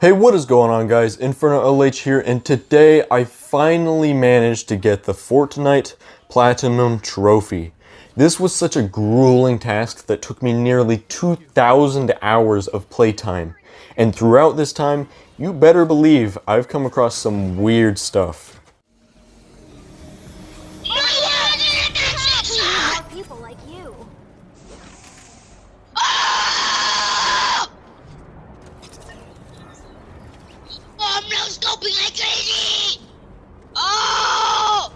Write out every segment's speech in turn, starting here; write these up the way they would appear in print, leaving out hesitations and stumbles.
Hey, what is going on, guys? Inferno LH here, and today I finally managed to get the Fortnite Platinum Trophy. This was such a grueling task that took me nearly 2,000 hours of playtime. And throughout this time, you better believe I've come across some weird stuff. People like you. I'm no scoping like crazy! Oh!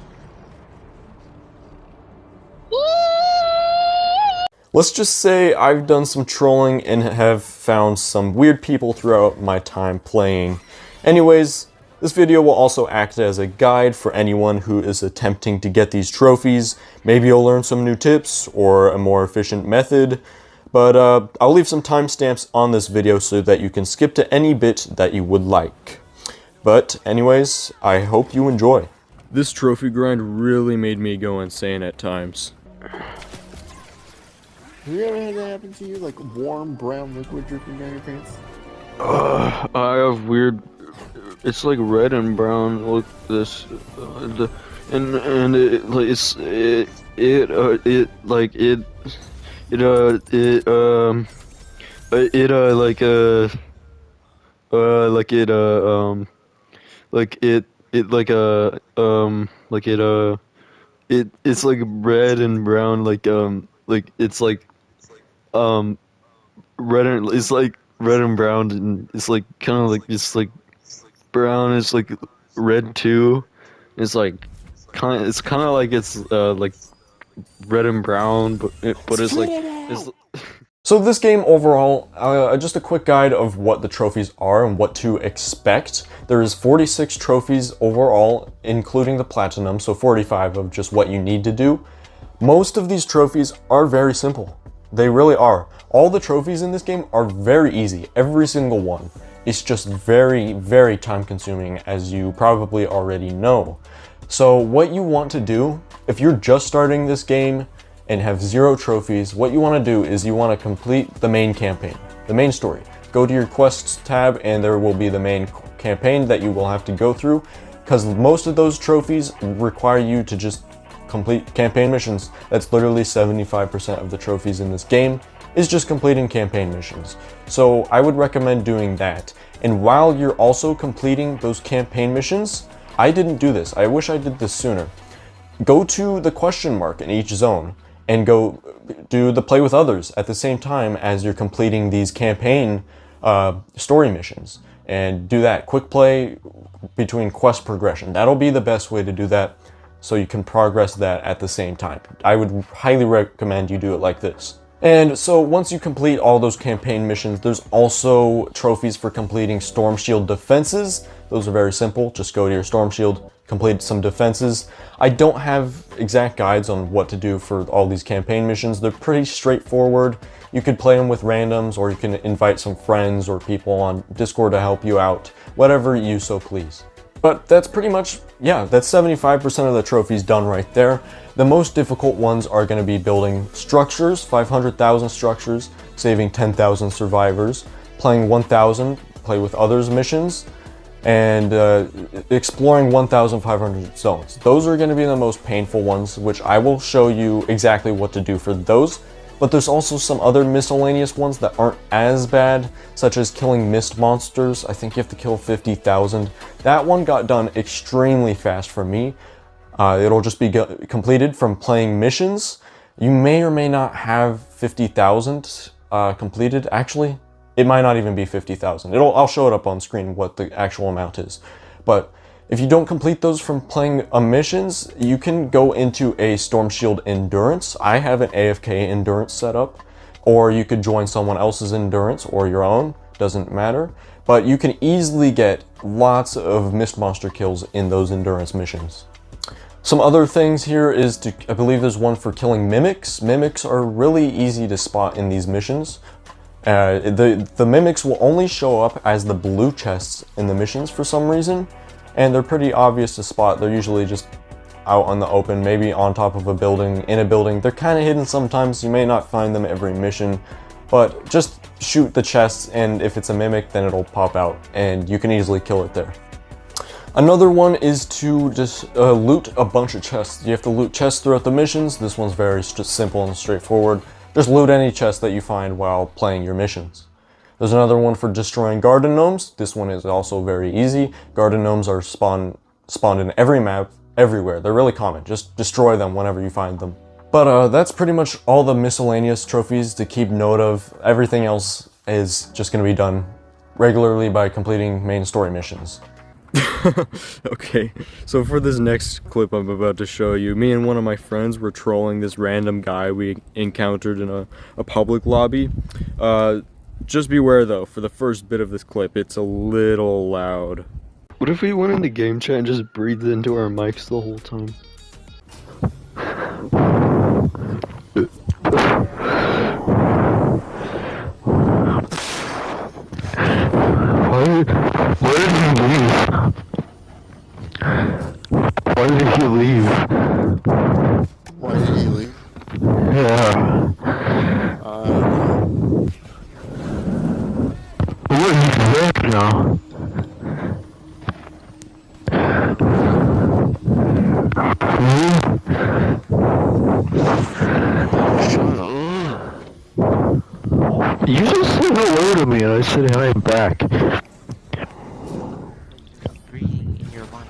Let's just say I've done some trolling and have found some weird people throughout my time playing. Anyways, this video will also act as a guide for anyone who is attempting to get these trophies. Maybe you'll learn some new tips or a more efficient method. But I'll leave some timestamps on this video so that you can skip to any bit that you would like. But anyways, I hope you enjoy. This trophy grind really made me go insane at times. Have you ever had that happen to you? Like warm brown liquid dripping down your pants? I have weird. It's like red and brown. Look this, and it like it's like red and brown like it's like red and it's like red and brown, and it's like kind of like it's like brown. It's like red too. It's like kind of like it's like red and brown, but it's like it's. So this game overall, just a quick guide of what the trophies are and what to expect. There is 46 trophies overall, including the platinum, so 45 of just what you need to do. Most of these trophies are very simple. They really are. All the trophies in this game are very easy, every single one. It's just very, very time consuming, as you probably already know. So what you want to do, if you're just starting this game and have 0 trophies, what you want to do is you want to complete the main campaign, the main story. Go to your quests tab and there will be the main campaign that you will have to go through, because most of those trophies require you to just complete campaign missions. That's literally 75% of the trophies in this game is just completing campaign missions. So I would recommend doing that. And while you're also completing those campaign missions, I didn't do this. I wish I did this sooner. Go to the question mark in each zone and go do the play with others at the same time as you're completing these campaign story missions. And do that quick play between quest progression. That'll be the best way to do that, so you can progress that at the same time. I would highly recommend you do it like this. And so once you complete all those campaign missions, there's also trophies for completing Storm Shield defenses. Those are very simple. Just go to your Storm Shield, complete some defenses. I don't have exact guides on what to do for all these campaign missions. They're pretty straightforward. You could play them with randoms, or you can invite some friends or people on Discord to help you out, whatever you so please. But that's pretty much, yeah, that's 75% of the trophies done right there. The most difficult ones are going to be building structures, 500,000 structures, saving 10,000 survivors, playing 1,000 play with others missions, and exploring 1,500 zones. Those are going to be the most painful ones, which I will show you exactly what to do for those. But there's also some other miscellaneous ones that aren't as bad, such as killing mist monsters. I think you have to kill 50,000. That one got done extremely fast for me. It'll just be completed from playing missions. You may or may not have 50,000 completed. Actually, it might not even be 50,000. I'll show it up on screen what the actual amount is. But if you don't complete those from playing missions, you can go into a Storm Shield Endurance. I have an AFK Endurance set up, or you could join someone else's Endurance or your own, doesn't matter. But you can easily get lots of Mist Monster kills in those Endurance missions. Some other things here is I believe there's one for killing mimics. Mimics are really easy to spot in these missions. The mimics will only show up as the blue chests in the missions for some reason. And they're pretty obvious to spot. They're usually just out on the open, maybe on top of a building, in a building. They're kind of hidden sometimes. You may not find them every mission, but just shoot the chest, and if it's a mimic, then it'll pop out, and you can easily kill it there. Another one is to just loot a bunch of chests. You have to loot chests throughout the missions. This one's very simple and straightforward. Just loot any chest that you find while playing your missions. There's another one for destroying garden gnomes. This one is also very easy. Garden gnomes are spawned in every map, everywhere. They're really common. Just destroy them whenever you find them. But that's pretty much all the miscellaneous trophies to keep note of. Everything else is just going to be done regularly by completing main story missions. Okay, so for this next clip I'm about to show you, me and one of my friends were trolling this random guy we encountered in a public lobby. Just beware though, for the first bit of this clip, it's a little loud. What if we went into game chat and just breathed into our mics the whole time? Why did he leave? Why did he leave? Why did he leave? Yeah. What is he back now? You just said hello to me and I said hi back. Breathing in your mind.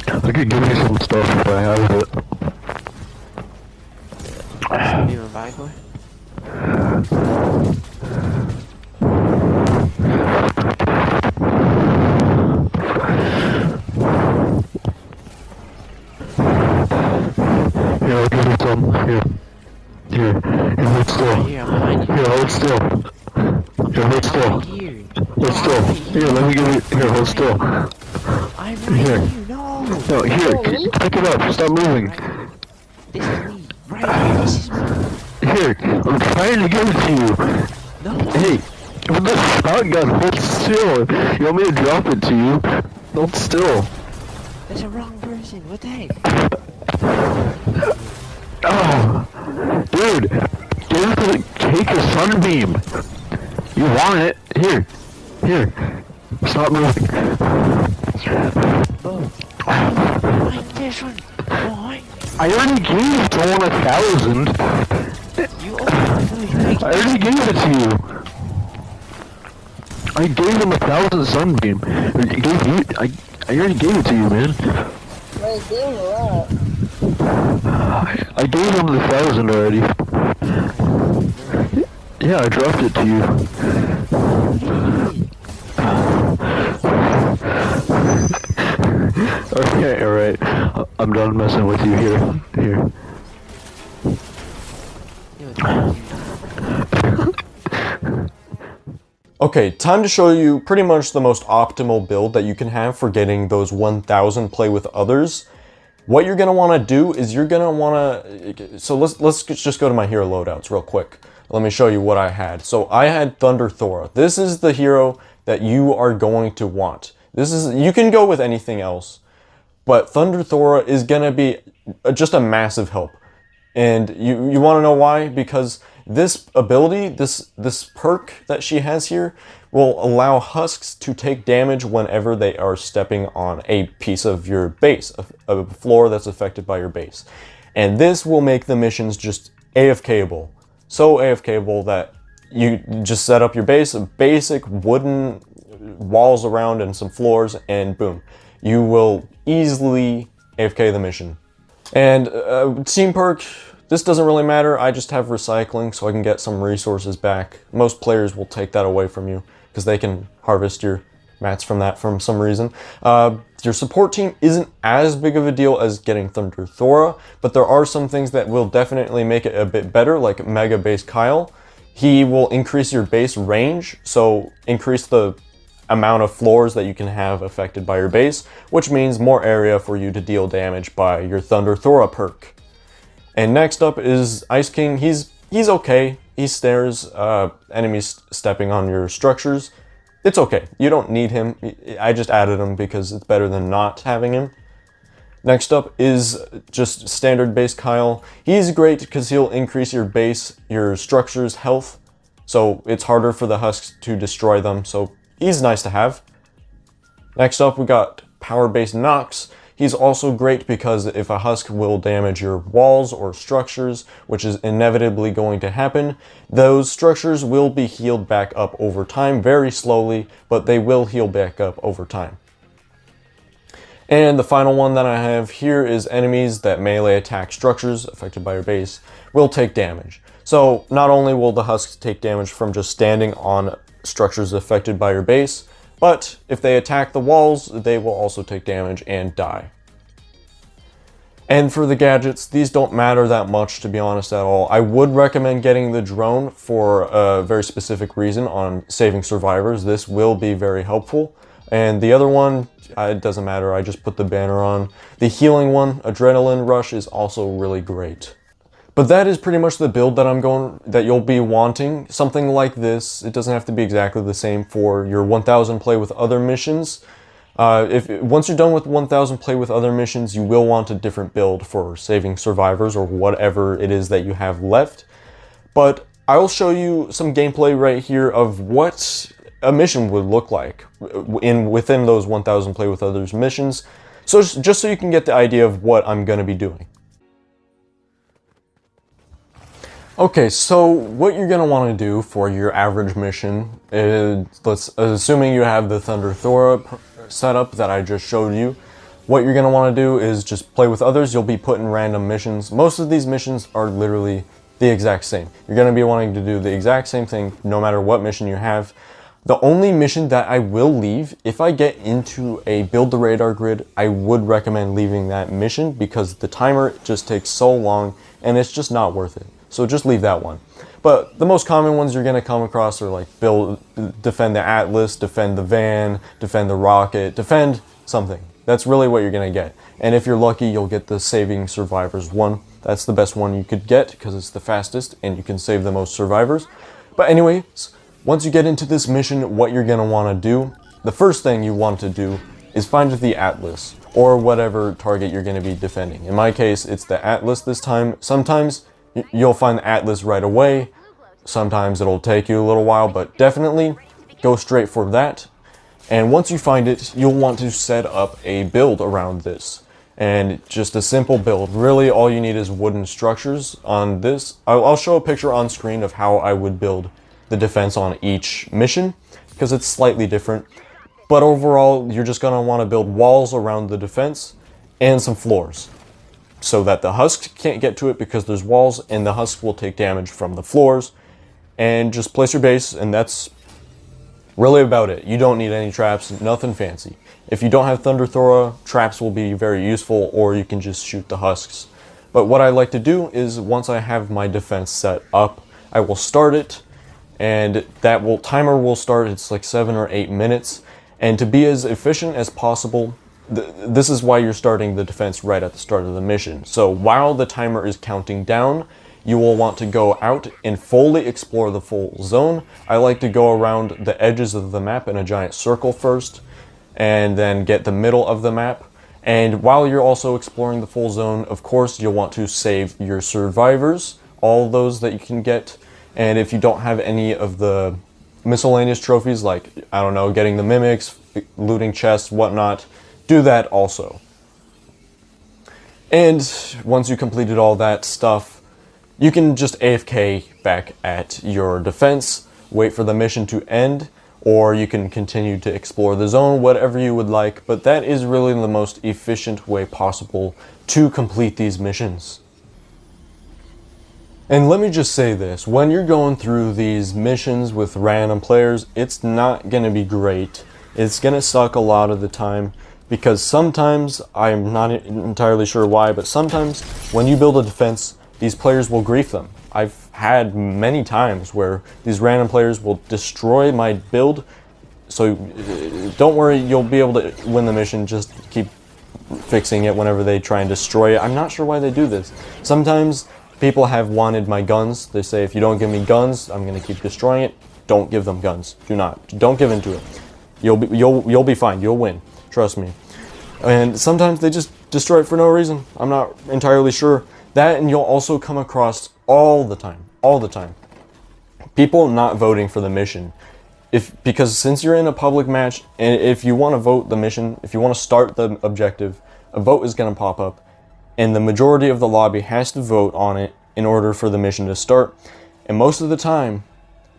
I could give you some stuff if I have it. Do you revive me? Here, I'll give you some. Here. Here, hold still. Here, I'm behind you. Here, hold still. Here, hold still. Here. Hold still. Here, let me give you. Here, hold still. I'm right Here. here. No. No, here, pick it up. Stop moving. This is me. Right here. This is me. Here, I'm trying to give it to you. No. Hey, with the shotgun, hold still. You want me to drop it to you? Hold still. That's a wrong person. What the heck? Oh, dude, take a sunbeam. You want it? Here, here. Stop moving. Oh. Mine, this one. Boy. I already gave someone 1,000. You open. I already gave it to you. I gave him 1,000 sunbeam. I already gave it to you, man. Wait, give him a lot. I gave him the 1,000 already. Yeah, I dropped it to you. Okay, alright. I'm done messing with you here. Here. Okay, time to show you pretty much the most optimal build that you can have for getting those 1,000 play with others. What you're gonna wanna do is you're gonna wanna, so let's just go to my hero loadouts real quick. Let me show you what I had. So I had Thunder Thora. This is the hero that you are going to want. You can go with anything else, but Thunder Thora is gonna be just a massive help. And you wanna know why? Because this ability, this perk that she has here, will allow husks to take damage whenever they are stepping on a piece of your base, a floor that's affected by your base. And this will make the missions just AFKable. So AFKable that you just set up your base, basic wooden walls around and some floors, and boom. You will easily AFK the mission. And team perk, this doesn't really matter. I just have recycling so I can get some resources back. Most players will take that away from you because they can harvest your mats from that for some reason. Your support team isn't as big of a deal as getting Thunder Thora, but there are some things that will definitely make it a bit better, like Mega Base Kyle. He will increase your base range, so increase the amount of floors that you can have affected by your base, which means more area for you to deal damage by your Thunder Thora perk. And next up is Ice King. He's okay. He stares enemies stepping on your structures. It's okay. You don't need him. I just added him because it's better than not having him. Next up is just standard base Kyle. He's great because he'll increase your base, your structure's health, so it's harder for the husks to destroy them, so he's nice to have. Next up we got power base Nox. He's also great because if a husk will damage your walls or structures, which is inevitably going to happen, those structures will be healed back up over time, very slowly, but they will heal back up over time. And the final one that I have here is enemies that melee attack structures affected by your base will take damage. So not only will the husks take damage from just standing on structures affected by your base, but if they attack the walls, they will also take damage and die. And for the gadgets, these don't matter that much, to be honest, at all. I would recommend getting the drone for a very specific reason on saving survivors. This will be very helpful. And the other one, it doesn't matter, I just put the banner on. The healing one, Adrenaline Rush, is also really great. But that is pretty much the build that you'll be wanting. Something like this. It doesn't have to be exactly the same for your 1000 play with other missions. Once you're done with 1000 play with other missions, you will want a different build for saving survivors or whatever it is that you have left. But I'll show you some gameplay right here of what a mission would look like within those 1000 play with others missions. So just so you can get the idea of what I'm going to be doing. Okay, so what you're going to want to do for your average mission is, assuming you have the Thunder Thora setup that I just showed you, what you're going to want to do is just play with others. You'll be put in random missions. Most of these missions are literally the exact same. You're going to be wanting to do the exact same thing no matter what mission you have. The only mission that I will leave, if I get into a build the radar grid, I would recommend leaving that mission because the timer just takes so long and it's just not worth it. So just leave that one. But the most common ones you're going to come across are like defend the Atlas, defend the van, defend the rocket, defend something. That's really what you're going to get. And if you're lucky, you'll get the saving survivors one. That's the best one you could get because it's the fastest and you can save the most survivors. But anyways, once you get into this mission, what you're going to want to do, the first thing you want to do is find the Atlas or whatever target you're going to be defending. In my case, it's the Atlas this time. Sometimes you'll find the Atlas right away. Sometimes it'll take you a little while, but definitely go straight for that. And once you find it, you'll want to set up a build around this. And just a simple build. Really, all you need is wooden structures on this. I'll show a picture on screen of how I would build the defense on each mission, because it's slightly different. But overall, you're just going to want to build walls around the defense and some floors, so that the husks can't get to it because there's walls and the husks will take damage from the floors. And just place your base, and that's really about it. You don't need any traps, nothing fancy. If you don't have Thunder Thora, traps will be very useful, or you can just shoot the husks. But what I like to do is once I have my defense set up, I will start it, and timer will start. It's like 7 or 8 minutes. And to be as efficient as possible, this is why you're starting the defense right at the start of the mission. So while the timer is counting down, you will want to go out and fully explore the full zone. I like to go around the edges of the map in a giant circle first, and then get the middle of the map. And while you're also exploring the full zone, of course, you'll want to save your survivors, all those that you can get. And if you don't have any of the miscellaneous trophies, like, I don't know, getting the mimics, looting chests, whatnot, do that also. And once you completed all that stuff, you can just AFK back at your defense, wait for the mission to end, or you can continue to explore the zone, whatever you would like, but that is really the most efficient way possible to complete these missions. And let me just say this, when you're going through these missions with random players, it's not going to be great. It's going to suck a lot of the time, because sometimes, I'm not entirely sure why, but sometimes when you build a defense, these players will grief them. I've had many times where these random players will destroy my build, so don't worry, you'll be able to win the mission. Just keep fixing it whenever they try and destroy it. I'm not sure why they do this. Sometimes people have wanted my guns. They say, if you don't give me guns, I'm going to keep destroying it. Don't give them guns. Don't give into it. You'll be fine. You'll win. Trust me. And sometimes they just destroy it for no reason. I'm not entirely sure. That, and you'll also come across all the time, people not voting for the mission. Because since you're in a public match, and if you want to vote the mission, if you want to start the objective, a vote is going to pop up, and the majority of the lobby has to vote on it in order for the mission to start. And most of the time,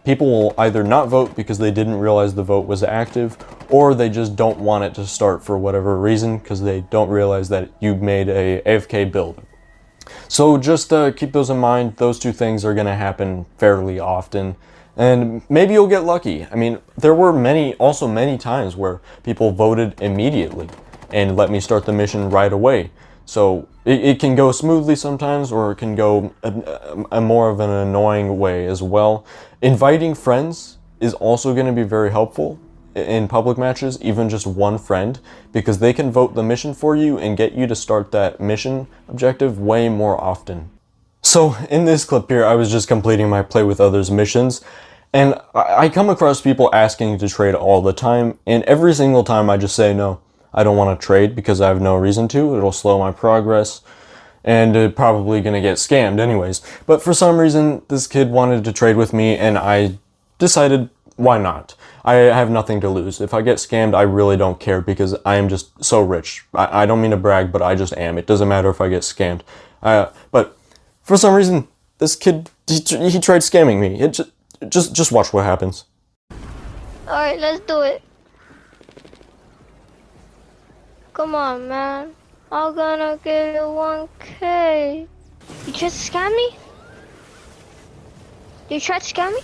people will either not vote because they didn't realize the vote was active, or they just don't want it to start for whatever reason because they don't realize that you made a AFK build. So just keep those in mind. Those two things are going to happen fairly often, and maybe you'll get lucky. I mean, there were many times where people voted immediately and let me start the mission right away. So it can go smoothly sometimes, or it can go a more of an annoying way as well. Inviting friends is also going to be very helpful in public matches, even just one friend, because they can vote the mission for you and get you to start that mission objective way more often. So in this clip here, I was just completing my play with others missions, and I come across people asking to trade all the time, and every single time I just say no. I don't want to trade because I have no reason to. It'll slow my progress, and probably gonna get scammed anyways. But for some reason, this kid wanted to trade with me, and I decided, why not? I have nothing to lose. If I get scammed, I really don't care because I am just so rich. I don't mean to brag, but I just am. It doesn't matter if I get scammed. But for some reason, this kid, he tried scamming me. Just watch what happens. Alright, let's do it. Come on, man. I'm gonna give you 1K. You tried to scam me? You tried to scam me?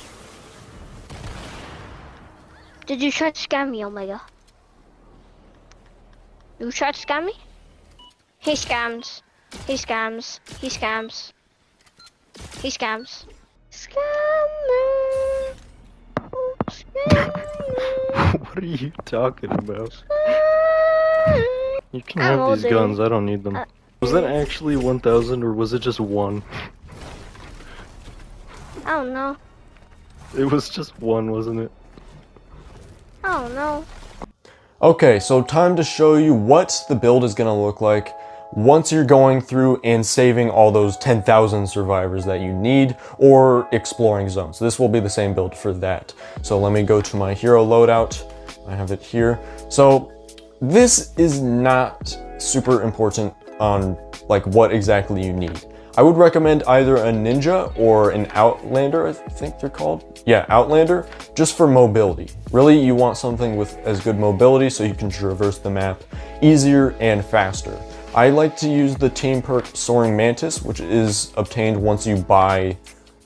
Did you try to scam me, Omega? You tried to scam me? He scams. He scams. He scams. He scams. Scammer. Scammer. What are you talking about? You can I'm have these older. guns, I don't need them. Was that actually 1,000 or was it just one? I don't know. It was just one, wasn't it? I don't know. Okay, so time to show you what the build is going to look like once you're going through and saving all those 10,000 survivors that you need, or exploring zones. This will be the same build for that. So let me go to my hero loadout. I have it here. So this is not super important on like what exactly you need. I would recommend either a ninja or an outlander, I think they're called. Yeah, outlander, just for mobility. Really, you want something with as good mobility so you can traverse the map easier and faster. I like to use the team perk Soaring Mantis, which is obtained once you buy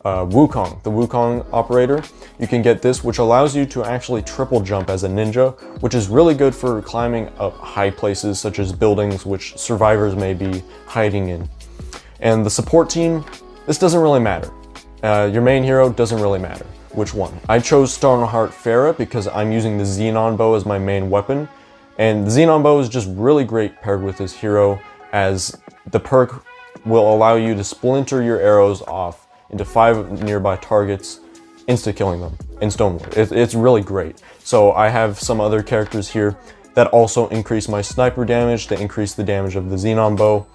Wukong, the Wukong operator. You can get this, which allows you to actually triple jump as a ninja, which is really good for climbing up high places such as buildings which survivors may be hiding in. And the support team, this doesn't really matter. Your main hero doesn't really matter which one. I chose Stoneheart Farah because I'm using the Xenon bow as my main weapon, and the Xenon bow is just really great paired with this hero, as the perk will allow you to splinter your arrows off into 5 nearby targets, insta-killing them in Stoneward. It's really great. So I have some other characters here that also increase my sniper damage, to increase the damage of the Xenon bow.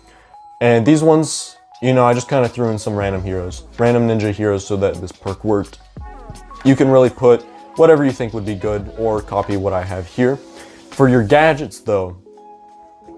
And these ones, you know, I just kind of threw in some random heroes, random ninja heroes, so that this perk worked. You can really put whatever you think would be good, or copy what I have here. For your gadgets though,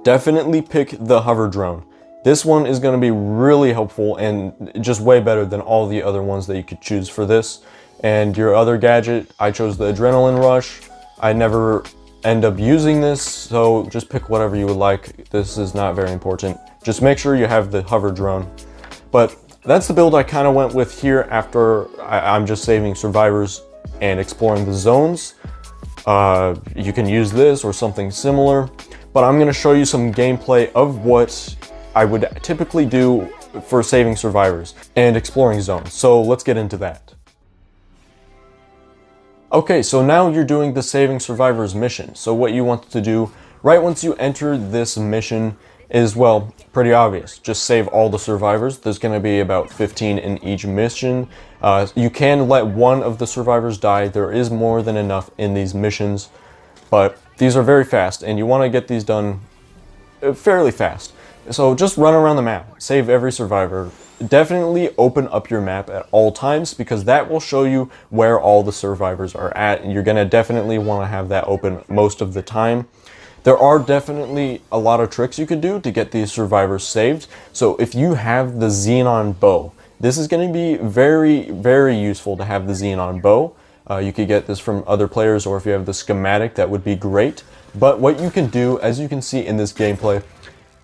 definitely pick the hover drone. This one is going to be really helpful and just way better than all the other ones that you could choose for this. And your other gadget, I chose the Adrenaline Rush. I never end up using this, so just pick whatever you would like. This is not very important. Just make sure you have the hover drone. But that's the build I kind of went with here after I'm just saving survivors and exploring the zones. You can use this or something similar, but I'm going to show you some gameplay of what I would typically do for saving survivors and exploring zones. So let's get into that. Okay, so now you're doing the saving survivors mission. So what you want to do right once you enter this mission is, well, pretty obvious. Just save all the survivors. There's going to be about 15 in each mission. You can let one of the survivors die. There is more than enough in these missions, but these are very fast and you want to get these done fairly fast. So just run around the map, save every survivor. Definitely open up your map at all times because that will show you where all the survivors are at, and you're gonna definitely want to have that open most of the time. There are definitely a lot of tricks you could do to get these survivors saved. So if you have the xenon bow, this is going to be very, very useful to have the xenon bow. You could get this from other players, or if you have the schematic, that would be great. But what you can do, as you can see in this gameplay,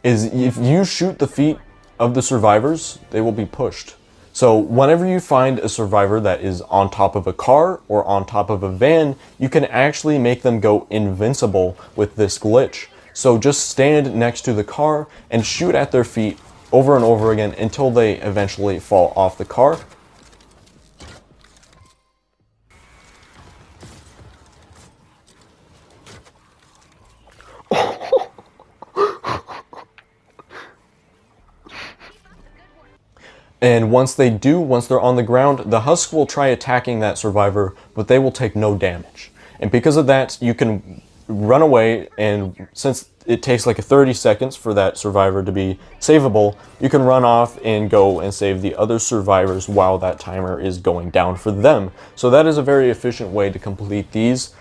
is if you shoot the feet of the survivors, they will be pushed. So whenever you find a survivor that is on top of a car or on top of a van, you can actually make them go invincible with this glitch. So just stand next to the car and shoot at their feet over and over again until they eventually fall off the car. And once they're on the ground, the husks will try attacking that survivor, but they will take no damage. And because of that, you can run away, and since it takes like 30 seconds for that survivor to be savable, you can run off and go and save the other survivors while that timer is going down for them. So that is a very efficient way to complete these.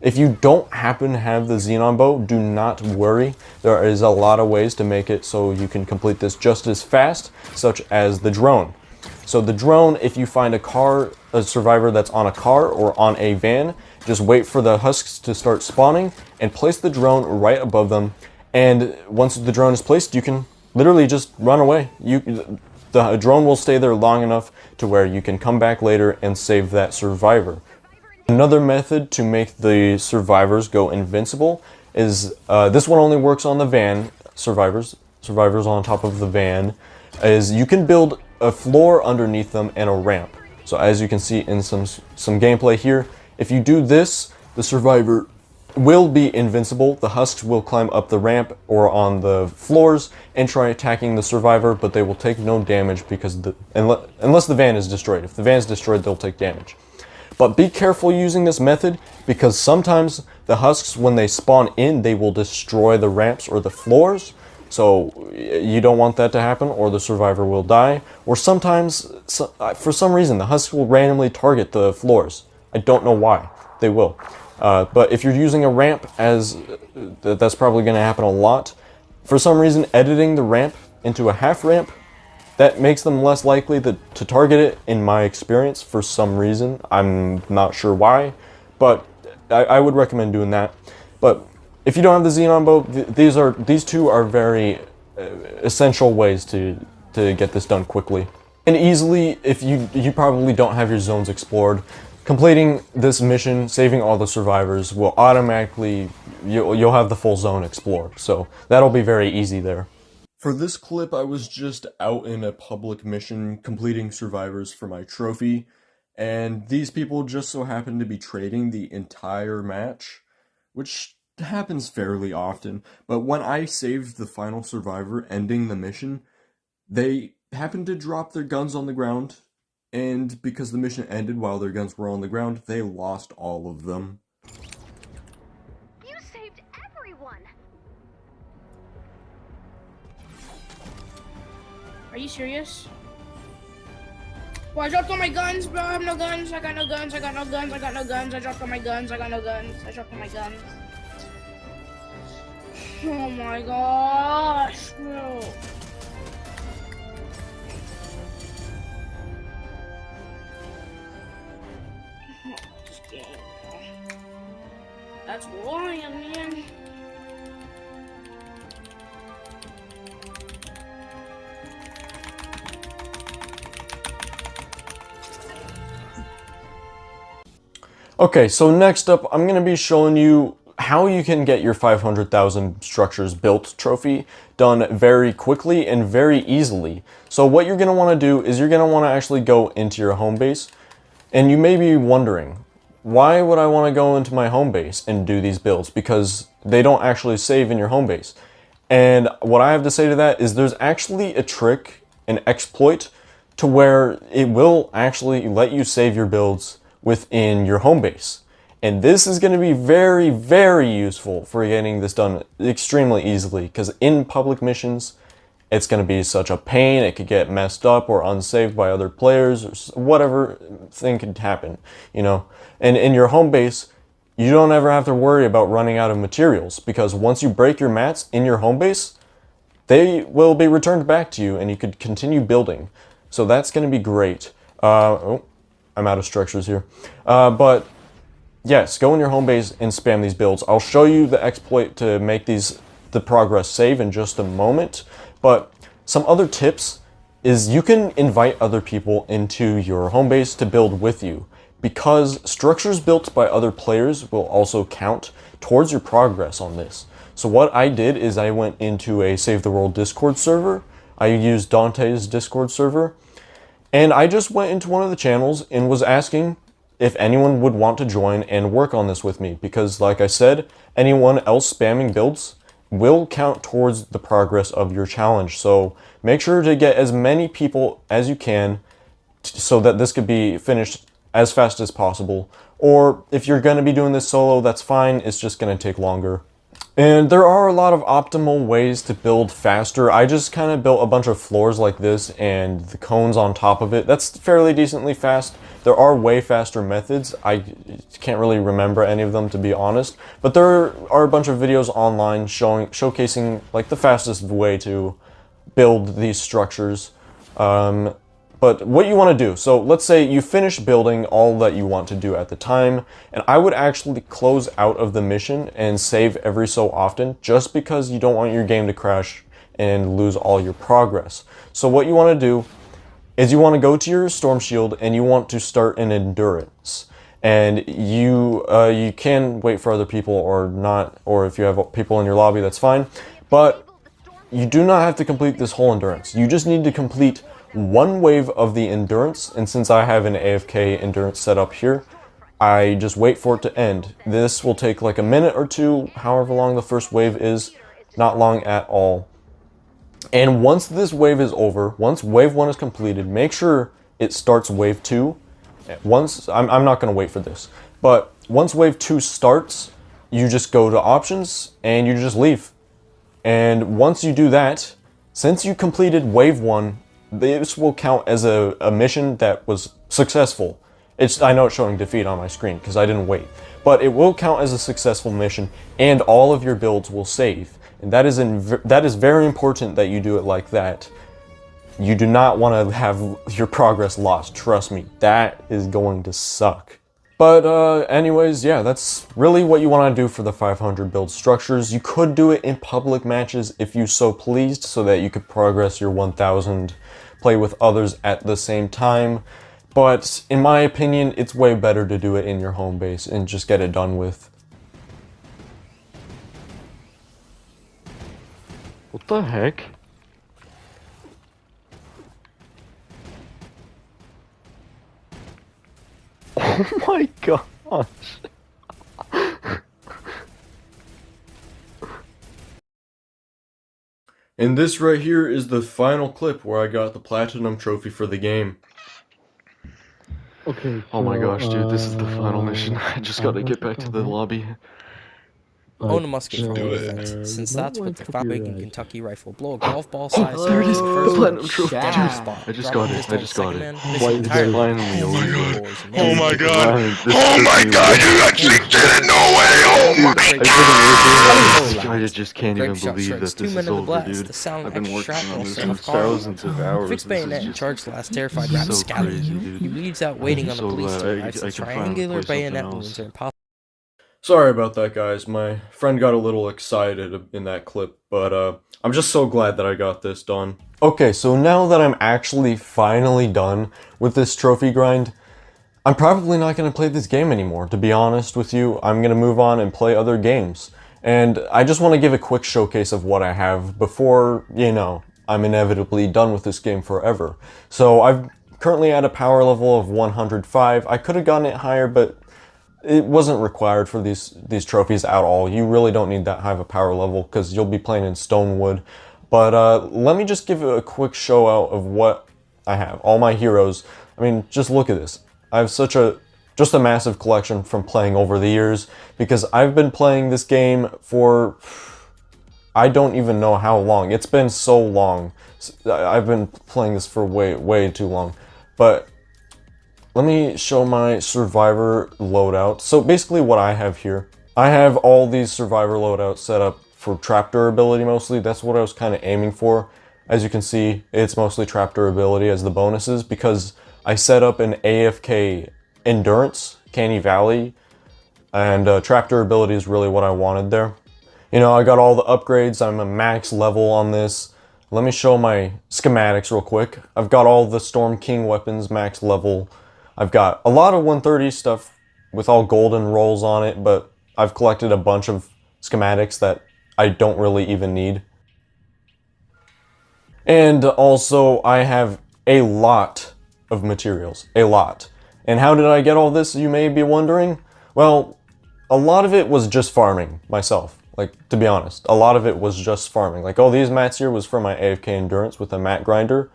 If you don't happen to have the xenon bow, do not worry. There is a lot of ways to make it so you can complete this just as fast, such as the drone. So the drone, if you find a survivor that's on a car or on a van, just wait for the husks to start spawning and place the drone right above them. And once the drone is placed, you can literally just run away. The drone will stay there long enough to where you can come back later and save that survivor. Another method to make the survivors go invincible is, this one only works on the van survivors on top of the van, is you can build a floor underneath them and a ramp. So as you can see in some gameplay here, if you do this, the survivor will be invincible. The husks will climb up the ramp or on the floors and try attacking the survivor, but they will take no damage because unless the van is destroyed. If the van is destroyed, they'll take damage. But be careful using this method because sometimes the husks, when they spawn in, they will destroy the ramps or the floors. So you don't want that to happen, or the survivor will die. Or sometimes, for some reason, the husks will randomly target the floors. I don't know why. They will. But if you're using a ramp, that's probably going to happen a lot. For some reason, editing the ramp into a half ramp, that makes them less likely to target it, in my experience, for some reason. I'm not sure why, but I would recommend doing that. But if you don't have the xenon bow, these two are very essential ways to get this done quickly and easily. If you probably don't have your zones explored, completing this mission, saving all the survivors, will automatically, you'll have the full zone explored. So that'll be very easy there. For this clip, I was just out in a public mission completing survivors for my trophy, and these people just so happened to be trading the entire match, which happens fairly often. But when I saved the final survivor ending the mission, they happened to drop their guns on the ground, and because the mission ended while their guns were on the ground, they lost all of them. You saved everyone! Are you serious? Well, I dropped all my guns, bro. I have no guns. I got no guns. I got no guns. I got no guns. I dropped all my guns. I got no guns. I dropped all my guns. Oh my gosh, bro. This game, bro. That's why, man. Okay, so next up, I'm going to be showing you how you can get your 500,000 structures built trophy done very quickly and very easily. So what you're going to want to do is you're going to want to actually go into your home base, and you may be wondering, why would I want to go into my home base and do these builds? Because they don't actually save in your home base. And what I have to say to that is there's actually a trick, an exploit, to where it will actually let you save your builds within your home base. And this is going to be very, very useful for getting this done extremely easily, because in public missions, it's going to be such a pain. It could get messed up or unsaved by other players, or whatever thing could happen, you know. And in your home base, you don't ever have to worry about running out of materials, because once you break your mats in your home base, they will be returned back to you and you could continue building. So that's going to be great. Oh, I'm out of structures here. But yes, go in your home base and spam these builds. I'll show you the exploit to make the progress save in just a moment. But some other tips is you can invite other people into your home base to build with you, because structures built by other players will also count towards your progress on this. So what I did is I went into a Save the World Discord server. I used Dante's Discord server, and I just went into one of the channels and was asking if anyone would want to join and work on this with me, because like I said, anyone else spamming builds will count towards the progress of your challenge. So make sure to get as many people as you can so that this could be finished as fast as possible. Or if you're going to be doing this solo, that's fine, it's just going to take longer. And there are a lot of optimal ways to build faster. I just kind of built a bunch of floors like this and the cones on top of it. That's fairly decently fast. There are way faster methods. I can't really remember any of them, to be honest. But there are a bunch of videos online showcasing like the fastest way to build these structures. But what you want to do, so let's say you finish building all that you want to do at the time, and I would actually close out of the mission and save every so often, just because you don't want your game to crash and lose all your progress. So what you want to do is you want to go to your Storm Shield and you want to start an endurance. And you can wait for other people or not, or if you have people in your lobby, that's fine. But you do not have to complete this whole endurance. You just need to complete one wave of the endurance, and since I have an AFK endurance set up here, I just wait for it to end. This will take like a minute or two, however long the first wave is, not long at all. And once this wave is over, once wave 1 is completed, make sure it starts wave 2. I'm not going to wait for this, but once wave 2 starts, you just go to options and you just leave. And once you do that, since you completed wave 1, this will count as a mission that was successful. I know it's showing defeat on my screen because I didn't wait, but it will count as a successful mission and all of your builds will save. And that is very important that you do it like that. You do not want to have your progress lost, trust me, that is going to suck. But anyways, yeah, that's really what you want to do for the 500 build structures. You could do it in public matches if you so pleased, so that you could progress your 1000, play with others at the same time. But in my opinion, it's way better to do it in your home base and just get it done with. What the heck? Oh my gosh. And this right here is the final clip where I got the platinum trophy for the game. Okay. Oh my gosh, dude, this is the final mission. I just gotta get back to the lobby. Own a musket for do all it. effects, since might that's what want the to fat copyright. in Kentucky rifle. Blow a golf ball size. Oh, there it is, the first platinum trophy. get on the spot. I just Drop got a it, pistol I just on got the it. second man, Why mission is entirely. it finally Oh over? boys, and Oh man. god! Oh my god, you actually did it! No way! Oh Dude, my I've been god! working on this. I just can't Grape even shot believe strikes that 2 this men is in the over, blast. dude. The sound I've been extra working on shrapnel this set for off car. thousands of hours. Fixed This is bayonet and just charged last terrified so rapscallion. crazy, dude. He bleeds out waiting on the so police to glad arrive I since can finally triangular play something bayonet else. wounds are impossible. Sorry about that, guys. My friend got a little excited in that clip, but I'm just so glad that I got this done. Okay, so now that I'm actually finally done with this trophy grind, I'm probably not going to play this game anymore, to be honest with you. I'm going to move on and play other games. And I just want to give a quick showcase of what I have before, you know, I'm inevitably done with this game forever. So I'm currently at a power level of 105. I could have gotten it higher, but it wasn't required for these trophies at all. You really don't need that high of a power level because you'll be playing in Stonewood. But let me just give a quick show out of what I have. All my heroes. I mean, just look at this. I have just a massive collection from playing over the years, because I've been playing this game for, I don't even know how long. It's been so long. I've been playing this for way too long. But let me show my survivor loadout. So basically what I have here, I have all these survivor loadouts set up for trap durability mostly. That's what I was kind of aiming for. As you can see, it's mostly trap durability as the bonuses, because I set up an AFK endurance, Canny Valley, and trap durability is really what I wanted there. You know, I got all the upgrades. I'm a max level on this. Let me show my schematics real quick. I've got all the Storm King weapons max level. I've got a lot of 130 stuff with all golden rolls on it, but I've collected a bunch of schematics that I don't really even need. And also, I have a lot of materials. A lot. And how did I get all this, you may be wondering? Well, a lot of it was just farming myself. Like, to be honest, a lot of it was just farming. Like, oh, these mats here was for my AFK endurance with a mat grinder.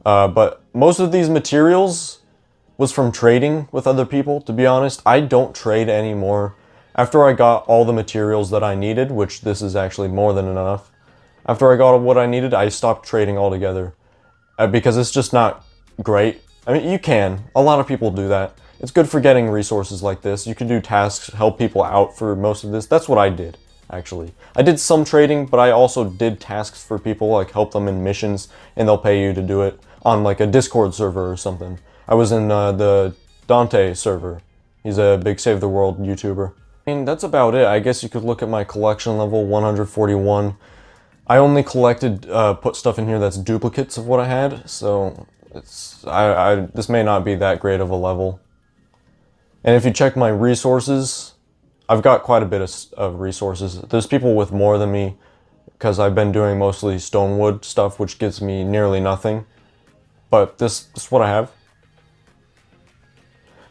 But most of these materials was from trading with other people, to be honest. I don't trade anymore. After I got all the materials that I needed, which this is actually more than enough, after I got what I needed, I stopped trading altogether. Because it's just not great. I mean, you can. A lot of people do that. It's good for getting resources like this. You can do tasks, help people out for most of this. That's what I did, actually. I did some trading, but I also did tasks for people, like help them in missions, and they'll pay you to do it on like a Discord server or something. I was in the Dante server. He's a big Save the World YouTuber. I mean, that's about it. I guess you could look at my collection level, 141. I only collected, put stuff in here that's duplicates of what I had, so this may not be that great of a level. And if you check my resources, I've got quite a bit of resources. There's people with more than me, because I've been doing mostly stonewood stuff, which gives me nearly nothing. But this is what I have.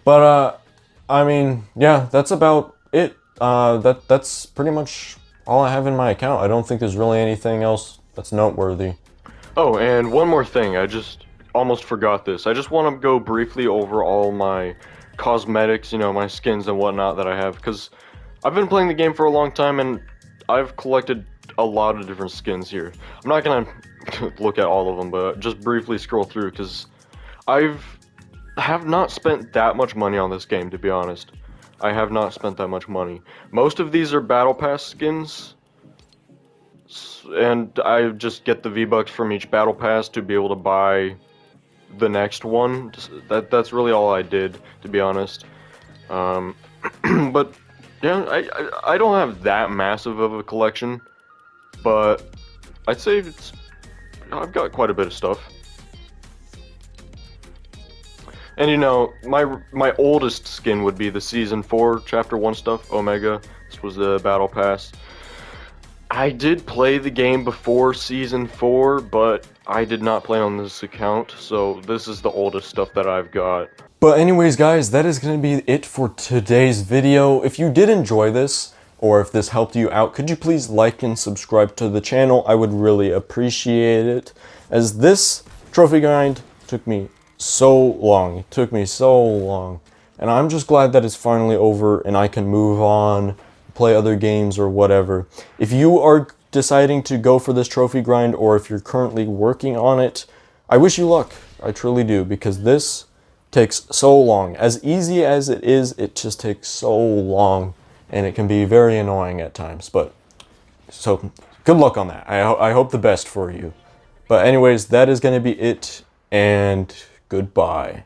But, I mean, yeah, that's about it. That's pretty much all I have in my account. I don't think there's really anything else that's noteworthy. Oh, and one more thing, I just almost forgot this. I just want to go briefly over all my cosmetics, you know, my skins and whatnot that I have, because I've been playing the game for a long time and I've collected a lot of different skins here. I'm not gonna look at all of them, but just briefly scroll through, because I have not spent that much money on this game, to be honest. I have not spent that much money. Most of these are Battle Pass skins, and I just get the V-Bucks from each Battle Pass to be able to buy the next one. That's really all I did, to be honest. But yeah, I don't have that massive of a collection, but I'd say I've got quite a bit of stuff. And you know, my oldest skin would be the Season 4 Chapter 1 stuff, Omega. This was the Battle Pass. I did play the game before Season 4, but I did not play on this account, so this is the oldest stuff that I've got. But anyways, guys, that is going to be it for today's video. If you did enjoy this, or if this helped you out, could you please like and subscribe to the channel? I would really appreciate it, as this trophy grind took me so long. It took me so long. And I'm just glad that it's finally over and I can move on, play other games or whatever. If you are deciding to go for this trophy grind, or if you're currently working on it, I wish you luck. I truly do, because this takes so long. As easy as it is, it just takes so long, and it can be very annoying at times. But so good luck on that. I hope the best for you. But anyways, that is going to be it, and goodbye.